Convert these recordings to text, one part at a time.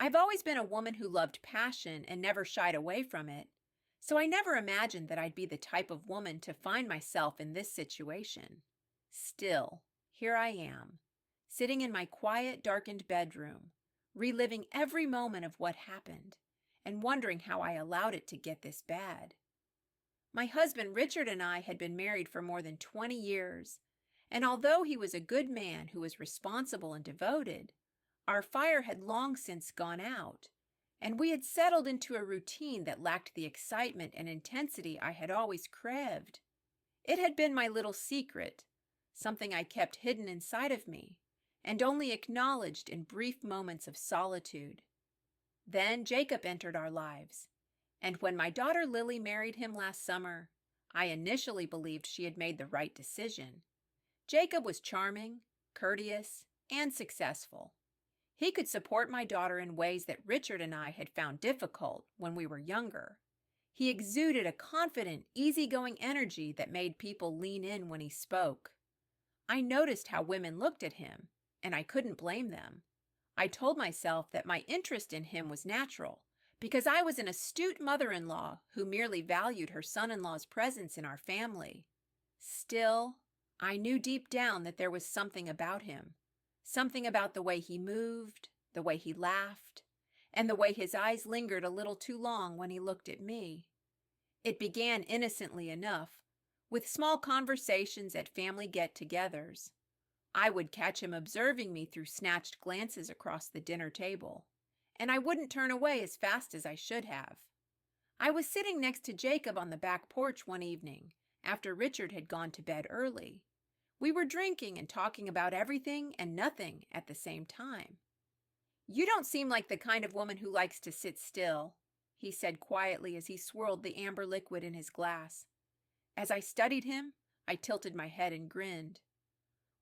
I've always been a woman who loved passion and never shied away from it, so I never imagined that I'd be the type of woman to find myself in this situation. Still, here I am, sitting in my quiet, darkened bedroom, reliving every moment of what happened, and wondering how I allowed it to get this bad. My husband Richard and I had been married for more than 20 years, and although he was a good man who was responsible and devoted, our fire had long since gone out, and we had settled into a routine that lacked the excitement and intensity I had always craved. It had been my little secret, something I kept hidden inside of me, and only acknowledged in brief moments of solitude. Then Jacob entered our lives, and when my daughter Lily married him last summer, I initially believed she had made the right decision. Jacob was charming, courteous, and successful. He could support my daughter in ways that Richard and I had found difficult when we were younger. He exuded a confident, easygoing energy that made people lean in when he spoke. I noticed how women looked at him, and I couldn't blame them. I told myself that my interest in him was natural, because I was an astute mother-in-law who merely valued her son-in-law's presence in our family. Still, I knew deep down that there was something about him, something about the way he moved, the way he laughed, and the way his eyes lingered a little too long when he looked at me. It began innocently enough, with small conversations at family get-togethers. I would catch him observing me through snatched glances across the dinner table, and I wouldn't turn away as fast as I should have. I was sitting next to Jacob on the back porch one evening, after Richard had gone to bed early. We were drinking and talking about everything and nothing at the same time. "You don't seem like the kind of woman who likes to sit still," he said quietly as he swirled the amber liquid in his glass. As I studied him, I tilted my head and grinned.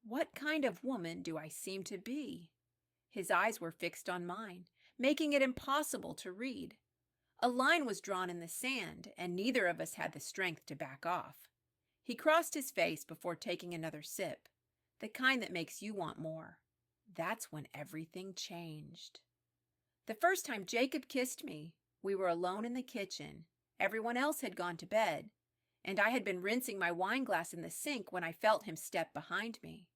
What kind of woman do I seem to be? His eyes were fixed on mine, making it impossible to read. A line was drawn in the sand, and neither of us had the strength to back off. He crossed his face before taking another sip, the kind that makes you want more. That's when everything changed. The first time Jacob kissed me, we were alone in the kitchen. Everyone else had gone to bed, and I had been rinsing my wine glass in the sink when I felt him step behind me.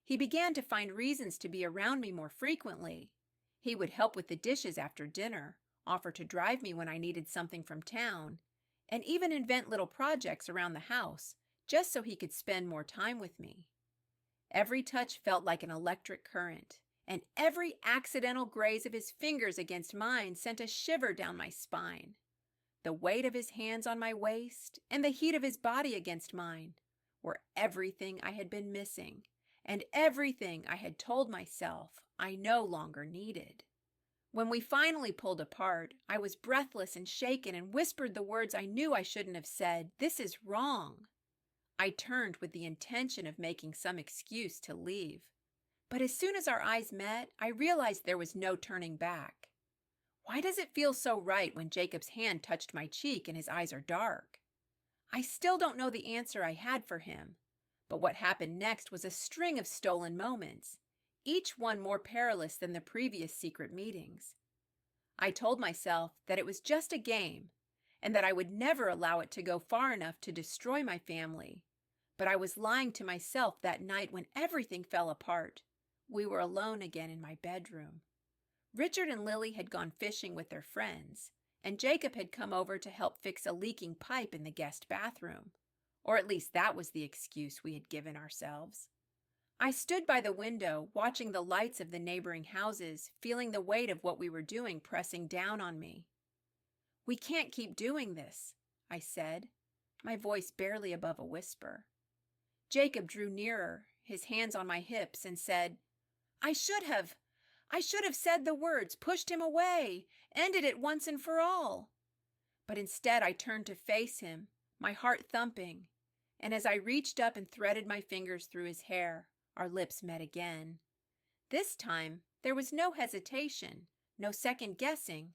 He began to find reasons to be around me more frequently. He would help with the dishes after dinner, offer to drive me when I needed something from town, and even invent little projects around the house, just so he could spend more time with me. Every touch felt like an electric current, and every accidental graze of his fingers against mine sent a shiver down my spine. The weight of his hands on my waist and the heat of his body against mine were everything I had been missing, and everything I had told myself I no longer needed. When we finally pulled apart, I was breathless and shaken and whispered the words I knew I shouldn't have said. "This is wrong." I turned with the intention of making some excuse to leave. But as soon as our eyes met, I realized there was no turning back. Why does it feel so right when Jacob's hand touched my cheek and his eyes are dark? I still don't know the answer I had for him, but what happened next was a string of stolen moments, each one more perilous than the previous secret meetings. I told myself that it was just a game, and that I would never allow it to go far enough to destroy my family. But I was lying to myself that night when everything fell apart. We were alone again in my bedroom. Richard and Lily had gone fishing with their friends, and Jacob had come over to help fix a leaking pipe in the guest bathroom. Or at least that was the excuse we had given ourselves. I stood by the window, watching the lights of the neighboring houses, feeling the weight of what we were doing pressing down on me. "We can't keep doing this," I said, my voice barely above a whisper. Jacob drew nearer, his hands on my hips, and said, I should have said the words, pushed him away, ended it once and for all." But instead I turned to face him, my heart thumping, and as I reached up and threaded my fingers through his hair, our lips met again. This time, there was no hesitation, no second guessing,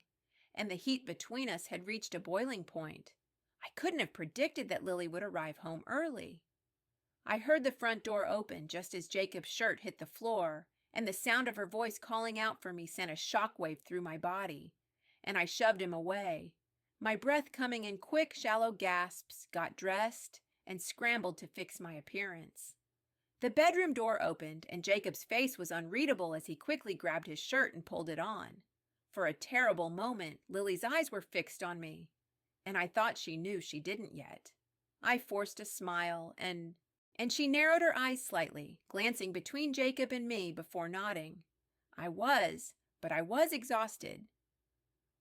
and the heat between us had reached a boiling point. I couldn't have predicted that Lily would arrive home early. I heard the front door open just as Jacob's shirt hit the floor, and the sound of her voice calling out for me sent a shockwave through my body, and I shoved him away. My breath coming in quick, shallow gasps, got dressed, and scrambled to fix my appearance. The bedroom door opened, and Jacob's face was unreadable as he quickly grabbed his shirt and pulled it on. For a terrible moment, Lily's eyes were fixed on me, and I thought she knew she didn't yet. I forced a smile, and she narrowed her eyes slightly, glancing between Jacob and me before nodding. I was exhausted.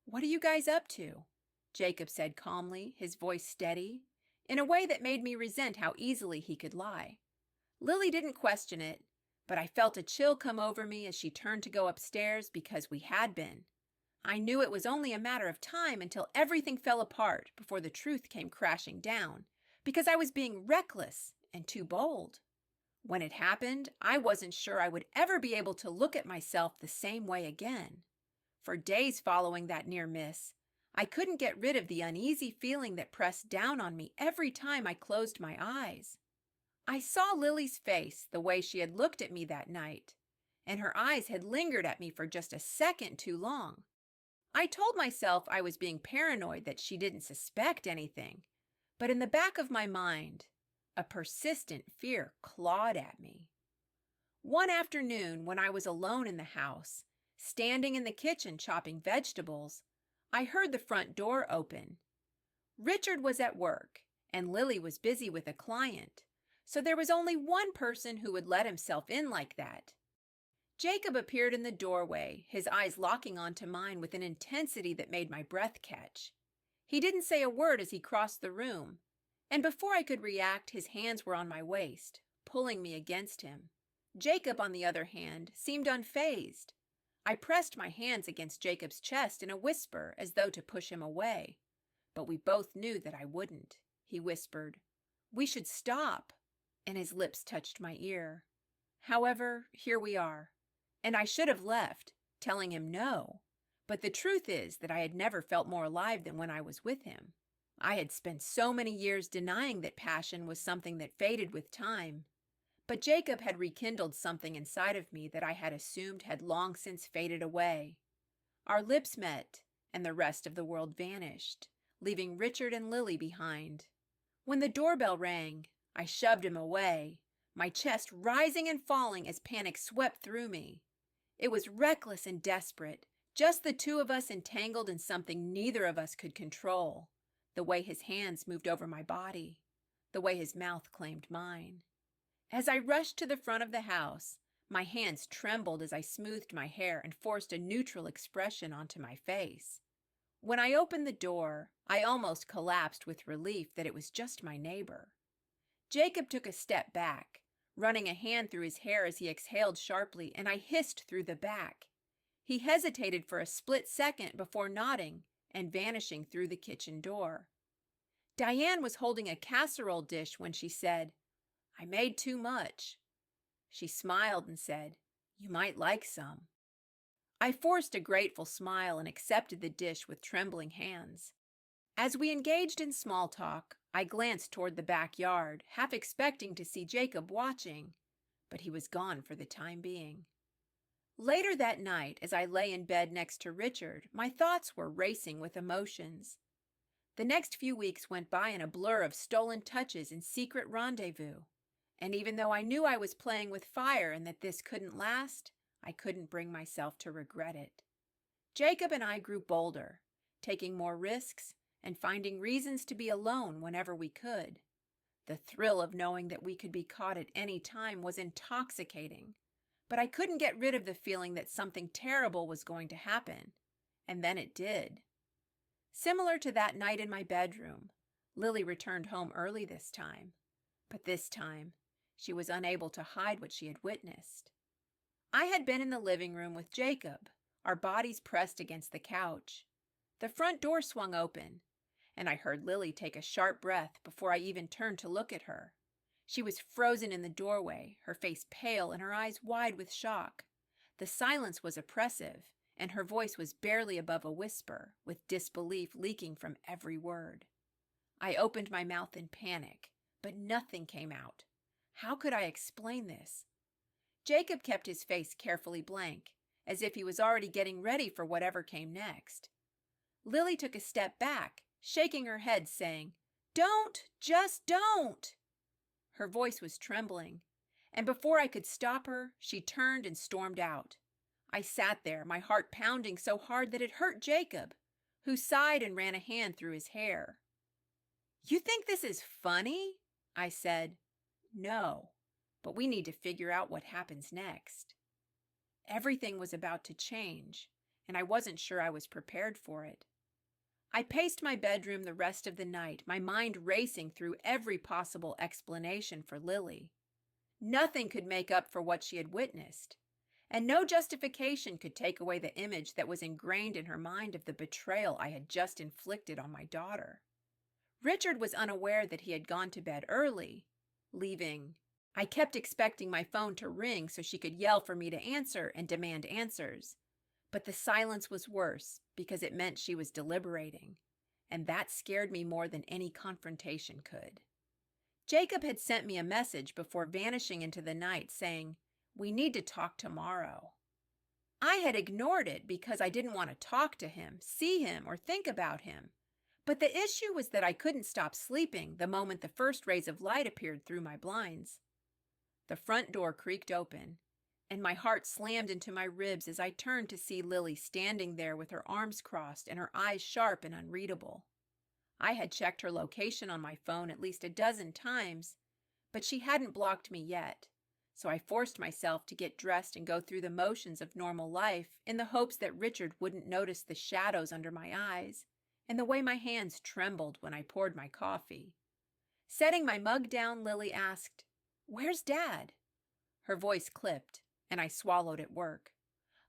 "What are you guys up to?" Jacob said calmly, his voice steady, in a way that made me resent how easily he could lie. Lily didn't question it, but I felt a chill come over me as she turned to go upstairs because we had been. I knew it was only a matter of time until everything fell apart before the truth came crashing down, because I was being reckless and too bold. When it happened, I wasn't sure I would ever be able to look at myself the same way again. For days following that near miss, I couldn't get rid of the uneasy feeling that pressed down on me every time I closed my eyes. I saw Lily's face the way she had looked at me that night, and her eyes had lingered at me for just a second too long. I told myself I was being paranoid that she didn't suspect anything, but in the back of my mind, a persistent fear clawed at me. One afternoon, when I was alone in the house, standing in the kitchen chopping vegetables, I heard the front door open. Richard was at work, and Lily was busy with a client, so there was only one person who would let himself in like that. Jacob appeared in the doorway, his eyes locking onto mine with an intensity that made my breath catch. He didn't say a word as he crossed the room, and before I could react, his hands were on my waist, pulling me against him. Jacob, on the other hand, seemed unfazed. I pressed my hands against Jacob's chest in a whisper as though to push him away, but we both knew that I wouldn't. He whispered, "We should stop," and his lips touched my ear. However, here we are, and I should have left, telling him no, but the truth is that I had never felt more alive than when I was with him. I had spent so many years denying that passion was something that faded with time, but Jacob had rekindled something inside of me that I had assumed had long since faded away. Our lips met, and the rest of the world vanished, leaving Richard and Lily behind. When the doorbell rang, I shoved him away, my chest rising and falling as panic swept through me. It was reckless and desperate, just the two of us entangled in something neither of us could control. The way his hands moved over my body, the way his mouth claimed mine. As I rushed to the front of the house, my hands trembled as I smoothed my hair and forced a neutral expression onto my face. When I opened the door, I almost collapsed with relief that it was just my neighbor. Jacob took a step back, running a hand through his hair as he exhaled sharply, and I hissed through the back. He hesitated for a split second before nodding and vanishing through the kitchen door. Diane was holding a casserole dish when she said, "I made too much." She smiled and said, "You might like some." I forced a grateful smile and accepted the dish with trembling hands. As we engaged in small talk, I glanced toward the backyard, half expecting to see Jacob watching, but he was gone for the time being. Later that night, as I lay in bed next to Richard, my thoughts were racing with emotions. The next few weeks went by in a blur of stolen touches and secret rendezvous, and even though I knew I was playing with fire and that this couldn't last, I couldn't bring myself to regret it. Jacob and I grew bolder, taking more risks and finding reasons to be alone whenever we could. The thrill of knowing that we could be caught at any time was intoxicating, but I couldn't get rid of the feeling that something terrible was going to happen, and then it did. Similar to that night in my bedroom, Lily returned home early this time, but this time she was unable to hide what she had witnessed. I had been in the living room with Jacob, our bodies pressed against the couch. The front door swung open, and I heard Lily take a sharp breath before I even turned to look at her. She was frozen in the doorway, her face pale and her eyes wide with shock. The silence was oppressive, and her voice was barely above a whisper, with disbelief leaking from every word. I opened my mouth in panic, but nothing came out. How could I explain this? Jacob kept his face carefully blank, as if he was already getting ready for whatever came next. Lily took a step back, shaking her head, saying, "Don't! Just don't!" Her voice was trembling, and before I could stop her, she turned and stormed out. I sat there, my heart pounding so hard that it hurt Jacob, who sighed and ran a hand through his hair. "You think this is funny?" I said. "No, but we need to figure out what happens next." Everything was about to change, and I wasn't sure I was prepared for it. I paced my bedroom the rest of the night, my mind racing through every possible explanation for Lily. Nothing could make up for what she had witnessed, and no justification could take away the image that was ingrained in her mind of the betrayal I had just inflicted on my daughter. Richard was unaware that he had gone to bed early, leaving. I kept expecting my phone to ring so she could yell for me to answer and demand answers. But the silence was worse because it meant she was deliberating, and that scared me more than any confrontation could. Jacob had sent me a message before vanishing into the night saying, "We need to talk tomorrow." I had ignored it because I didn't want to talk to him, see him, or think about him. But the issue was that I couldn't stop sleeping the moment the first rays of light appeared through my blinds. The front door creaked open, and my heart slammed into my ribs as I turned to see Lily standing there with her arms crossed and her eyes sharp and unreadable. I had checked her location on my phone at least a dozen times, but she hadn't blocked me yet, so I forced myself to get dressed and go through the motions of normal life in the hopes that Richard wouldn't notice the shadows under my eyes and the way my hands trembled when I poured my coffee. Setting my mug down, Lily asked, "Where's Dad?" Her voice clipped, and I swallowed at work.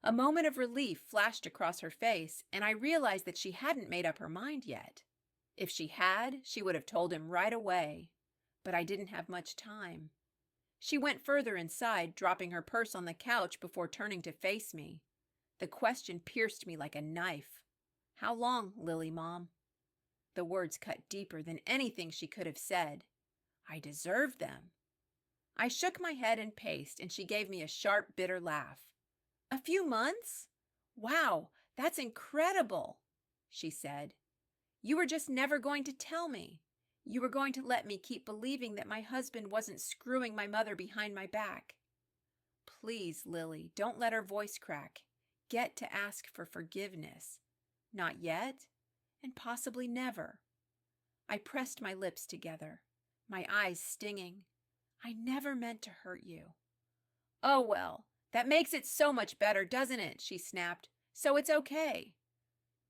A moment of relief flashed across her face, and I realized that she hadn't made up her mind yet. If she had, she would have told him right away, but I didn't have much time. She went further inside, dropping her purse on the couch before turning to face me. The question pierced me like a knife. "How long, Lily, Mom?" The words cut deeper than anything she could have said. I deserved them. I shook my head and paced, and she gave me a sharp, bitter laugh. "A few months? Wow, that's incredible," she said. "You were just never going to tell me. You were going to let me keep believing that my husband wasn't screwing my mother behind my back." Please, Lily, don't let her voice crack. Get to ask for forgiveness. Not yet, and possibly never. I pressed my lips together, my eyes stinging. "I never meant to hurt you." "Oh, well, that makes it so much better, doesn't it?" she snapped. "So it's okay."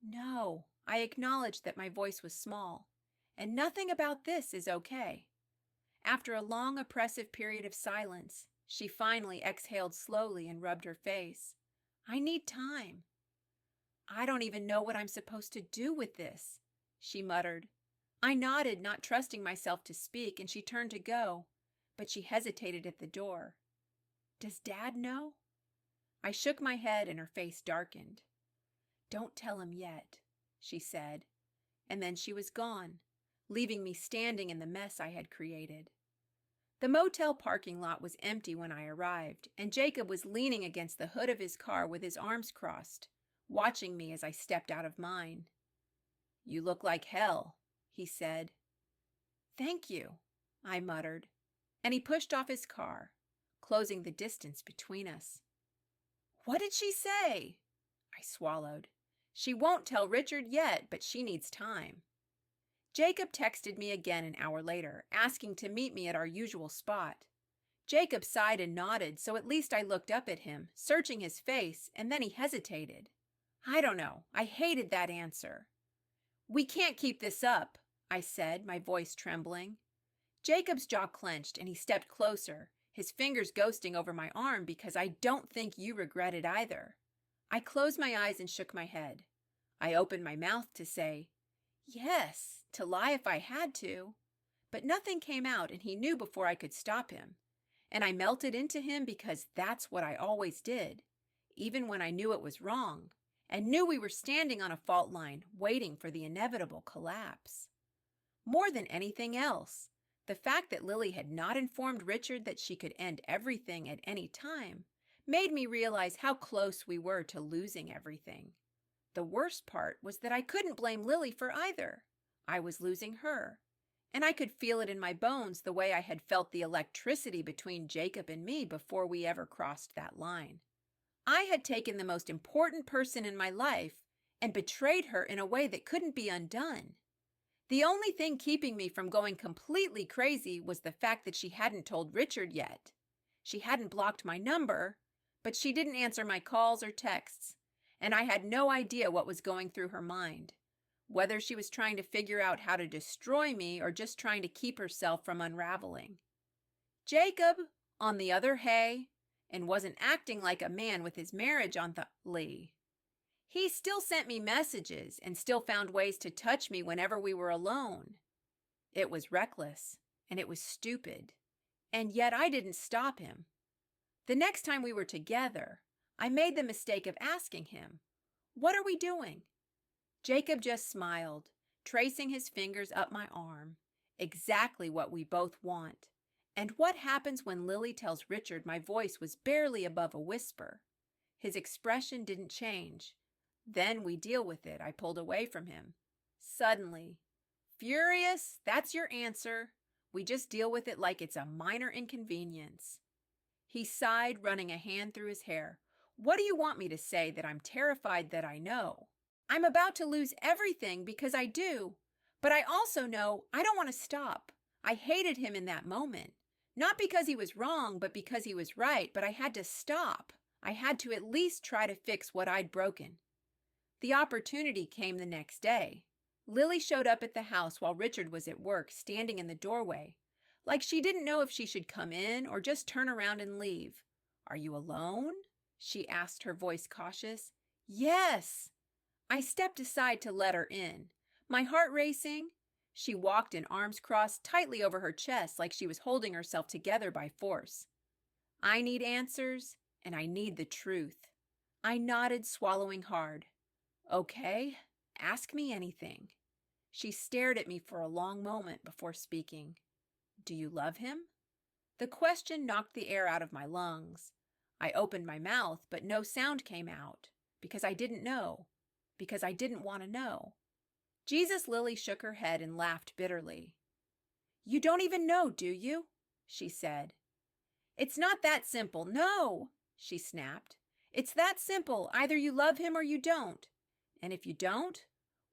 "No," I acknowledged that my voice was small, "and nothing about this is okay." After a long, oppressive period of silence, she finally exhaled slowly and rubbed her face. "I need time." "I don't even know what I'm supposed to do with this," she muttered. I nodded, not trusting myself to speak, and she turned to go, but she hesitated at the door. "Does Dad know?" I shook my head and her face darkened. "Don't tell him yet," she said, and then she was gone, leaving me standing in the mess I had created. The motel parking lot was empty when I arrived, and Jacob was leaning against the hood of his car with his arms crossed, watching me as I stepped out of mine. "You look like hell," he said. "Thank you," I muttered, and he pushed off his car, closing the distance between us. "What did she say?" I swallowed. "She won't tell Richard yet, but she needs time." Jacob texted me again an hour later, asking to meet me at our usual spot. Jacob sighed and nodded, so at least I looked up at him, searching his face, and then he hesitated. I don't know. I hated that answer. "We can't keep this up," I said, my voice trembling. Jacob's jaw clenched, and he stepped closer, his fingers ghosting over my arm because I don't think you regret it either. I closed my eyes and shook my head. I opened my mouth to say, "Yes," to lie if I had to. But nothing came out, and he knew before I could stop him. And I melted into him because that's what I always did, even when I knew it was wrong, and knew we were standing on a fault line, waiting for the inevitable collapse. More than anything else, The fact that Lily had not informed Richard that she could end everything at any time made me realize how close we were to losing everything. The worst part was that I couldn't blame Lily for either. I was losing her, and I could feel it in my bones the way I had felt the electricity between Jacob and me before we ever crossed that line. I had taken the most important person in my life and betrayed her in a way that couldn't be undone. The only thing keeping me from going completely crazy was the fact that she hadn't told Richard yet. She hadn't blocked my number, but she didn't answer my calls or texts, and I had no idea what was going through her mind, whether she was trying to figure out how to destroy me or just trying to keep herself from unraveling. Jacob, on the other hand, and wasn't acting like a man with his marriage on the lee. He still sent me messages and still found ways to touch me whenever we were alone. It was reckless, and it was stupid, and yet I didn't stop him. The next time we were together, I made the mistake of asking him, "What are we doing?" Jacob just smiled, tracing his fingers up my arm. Exactly what we both want. And what happens when Lily tells Richard my voice was barely above a whisper? His expression didn't change. Then we deal with it. I pulled away from him. Suddenly, "Furious? That's your answer. We just deal with it like it's a minor inconvenience." He sighed, running a hand through his hair. "What do you want me to say? That I'm terrified that I know? I'm about to lose everything because I do, but I also know I don't want to stop. I hated him in that moment. Not because he was wrong, but because he was right, but I had to stop. I had to at least try to fix what I'd broken." The opportunity came the next day. Lily showed up at the house while Richard was at work, standing in the doorway, like she didn't know if she should come in or just turn around and leave. "Are you alone?" she asked, her voice cautious. "Yes." I stepped aside to let her in, my heart racing. She walked in arms crossed tightly over her chest like she was holding herself together by force. "I need answers, and I need the truth." I nodded, swallowing hard. "Okay, ask me anything." She stared at me for a long moment before speaking. "Do you love him?" The question knocked the air out of my lungs. I opened my mouth, but no sound came out, because I didn't know, because I didn't want to know. Jesus Lily shook her head and laughed bitterly. "You don't even know, do you?" she said. "It's not that simple. No," she snapped. "It's that simple. Either you love him or you don't. And if you don't,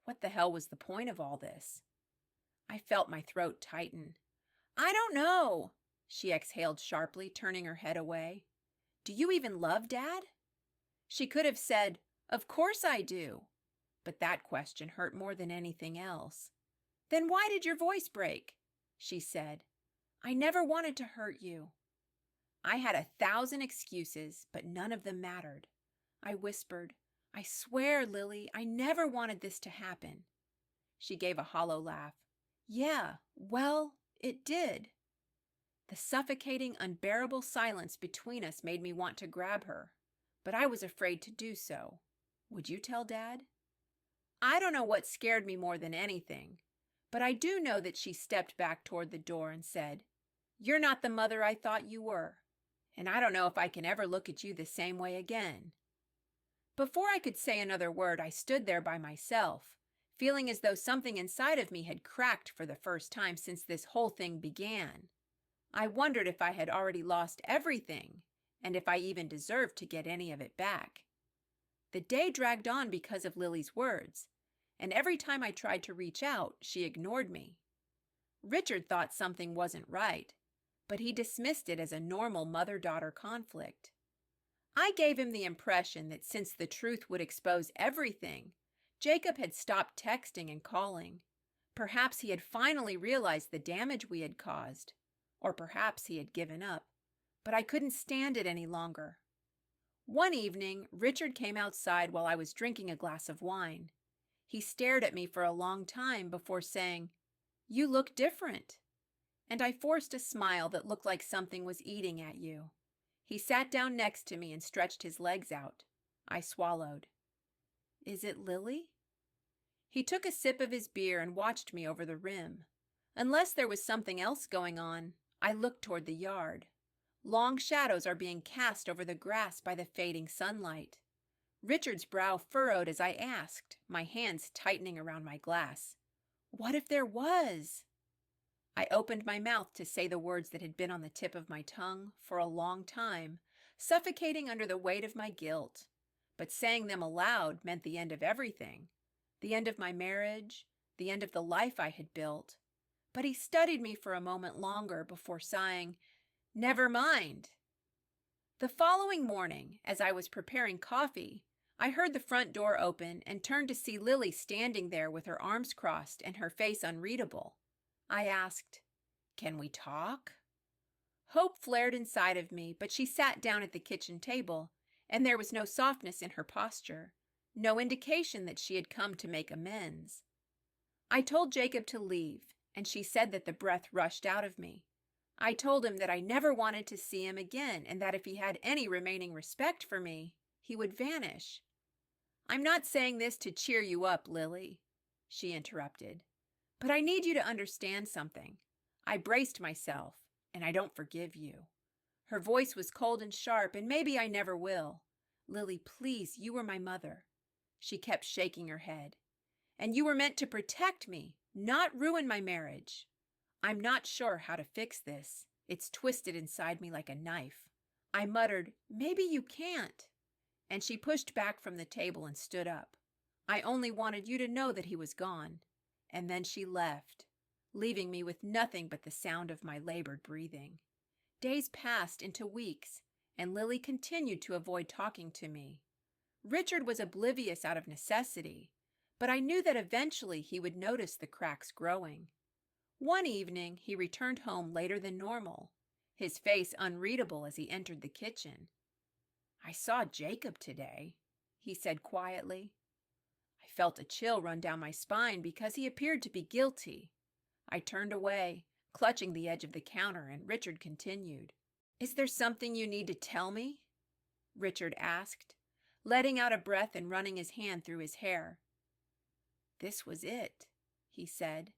what the hell was the point of all this?" I felt my throat tighten. "I don't know," she exhaled sharply, turning her head away. "Do you even love Dad?" She could have said, "Of course I do." But that question hurt more than anything else. "Then why did your voice break?" she said. "I never wanted to hurt you." I had 1,000 excuses, but none of them mattered. I whispered, "I swear, Lily, I never wanted this to happen." She gave a hollow laugh. "Yeah, well, it did." The suffocating, unbearable silence between us made me want to grab her, but I was afraid to do so. "Would you tell Dad?" I don't know what scared me more than anything, but I do know that she stepped back toward the door and said, "You're not the mother I thought you were, and I don't know if I can ever look at you the same way again." Before I could say another word, I stood there by myself, feeling as though something inside of me had cracked for the first time since this whole thing began. I wondered if I had already lost everything, and if I even deserved to get any of it back. The day dragged on because of Lily's words, and every time I tried to reach out, she ignored me. Richard thought something wasn't right, but he dismissed it as a normal mother-daughter conflict. I gave him the impression that since the truth would expose everything, Jacob had stopped texting and calling. Perhaps he had finally realized the damage we had caused, or perhaps he had given up, but I couldn't stand it any longer. One evening, Richard came outside while I was drinking a glass of wine. He stared at me for a long time before saying, "You look different." And I forced a smile that looked like something was eating at you. He sat down next to me and stretched his legs out. I swallowed. "Is it Lily?" He took a sip of his beer and watched me over the rim. Unless there was something else going on, I looked toward the yard. Long shadows are being cast over the grass by the fading sunlight. Richard's brow furrowed as I asked, my hands tightening around my glass. What if there was? I opened my mouth to say the words that had been on the tip of my tongue for a long time, suffocating under the weight of my guilt. But saying them aloud meant the end of everything. The end of my marriage, the end of the life I had built. But he studied me for a moment longer before sighing, "Never mind." The following morning, as I was preparing coffee, I heard the front door open and turned to see Lily standing there with her arms crossed and her face unreadable. I asked, "Can we talk?" Hope flared inside of me, but she sat down at the kitchen table, and there was no softness in her posture, no indication that she had come to make amends. I told Jacob to leave, and she said that the breath rushed out of me. I told him that I never wanted to see him again, and that if he had any remaining respect for me, he would vanish. "I'm not saying this to cheer you up, Lily," she interrupted, "but I need you to understand something. I braced myself, and I don't forgive you." Her voice was cold and sharp, and maybe I never will. "Lily, please, you were my mother." She kept shaking her head. "And you were meant to protect me, not ruin my marriage. I'm not sure how to fix this. It's twisted inside me like a knife." I muttered, "Maybe you can't." And she pushed back from the table and stood up. "I only wanted you to know that he was gone." And then she left, leaving me with nothing but the sound of my labored breathing. Days passed into weeks, and Lily continued to avoid talking to me. Richard was oblivious out of necessity, but I knew that eventually he would notice the cracks growing. One evening, he returned home later than normal, his face unreadable as he entered the kitchen. "I saw Jacob today," he said quietly. I felt a chill run down my spine because he appeared to be guilty. I turned away, clutching the edge of the counter, and Richard continued. "Is there something you need to tell me?" Richard asked, letting out a breath and running his hand through his hair. "This was it," he said.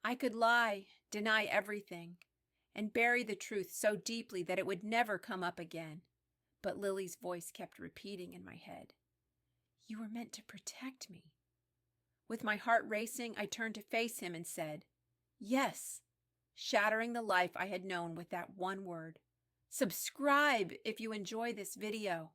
"I could lie, deny everything, and bury the truth so deeply that it would never come up again. But Lily's voice kept repeating in my head, 'You were meant to protect me.' With my heart racing, I turned to face him and said, 'Yes,' shattering the life I had known with that one word. Subscribe if you enjoy this video.